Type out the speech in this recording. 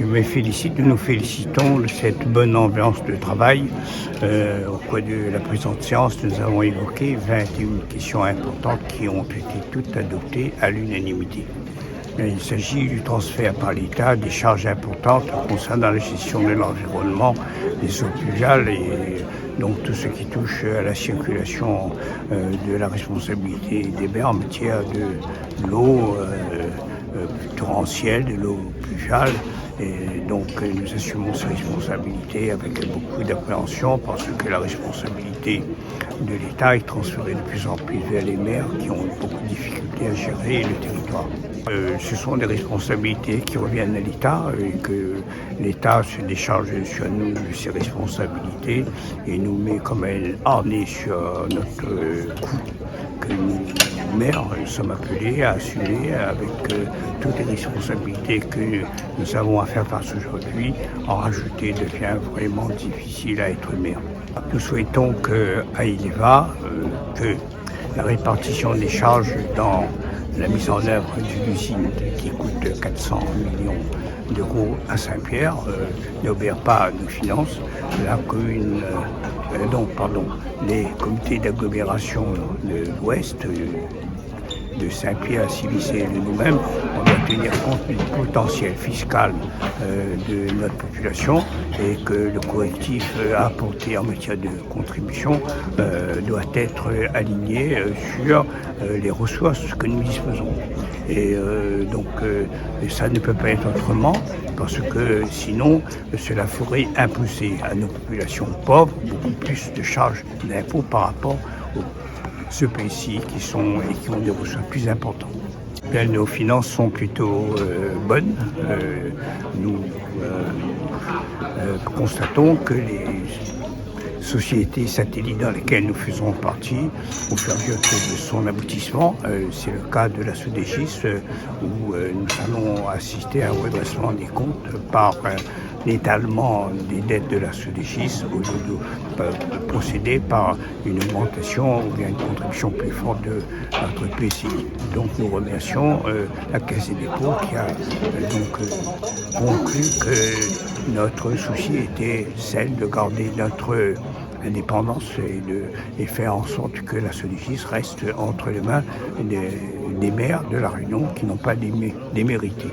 Nous félicitons de cette bonne ambiance de travail. Au cours de la présente séance, nous avons évoqué 21 questions importantes qui ont été toutes adoptées à l'unanimité. Il s'agit du transfert par l'État des charges importantes concernant la gestion de l'environnement, des eaux pluviales et donc tout ce qui touche à la circulation de la responsabilité des maires en matière de l'eau torrentielle, de l'eau pluviale. Et donc nous assumons ces responsabilités avec beaucoup d'appréhension parce que la responsabilité de l'État est transférée de plus en plus vers les maires qui ont beaucoup de difficultés à gérer le territoire. Ce sont des responsabilités qui reviennent à l'État et que l'État se décharge sur nous de ses responsabilités et nous met comme elle harnais sur notre cou que nous, maires, sommes appelés à assumer avec toutes les responsabilités que nous avons à faire face aujourd'hui. En rajouter devient vraiment difficile à être maire. Nous souhaitons qu'à Ileva, que la répartition des charges dans la mise en œuvre d'une usine qui coûte 400 millions d'euros à Saint-Pierre n'obère pas à nos finances. La commune, les comités d'agglomération de l'Ouest, de Saint-Pierre, Civice et de nous-mêmes, on doit tenir compte du potentiel fiscal de notre population et que le correctif à apporter en matière de contribution doit être aligné sur les ressources que nous disposons. Et donc ça ne peut pas être autrement parce que sinon cela ferait imposer à nos populations pauvres beaucoup plus de charges d'impôts par rapport aux ceux pays-ci qui ont des ressources plus importantes. Bien, nos finances sont plutôt bonnes. Nous constatons que les sociétés satellites dans lesquelles nous faisons partie, au fur et à mesure de son aboutissement, c'est le cas de la Sodegis où nous allons assister à un redressement des comptes par l'étalement des dettes de la Sodegis au lieu de procéder par une augmentation ou bien une contribution plus forte de notre PCI. Donc nous remercions la Caisse des dépôts qui a conclu que notre souci était celle de garder notre indépendance et faire en sorte que la Sodegis reste entre les mains des maires de La Réunion qui n'ont pas démérité.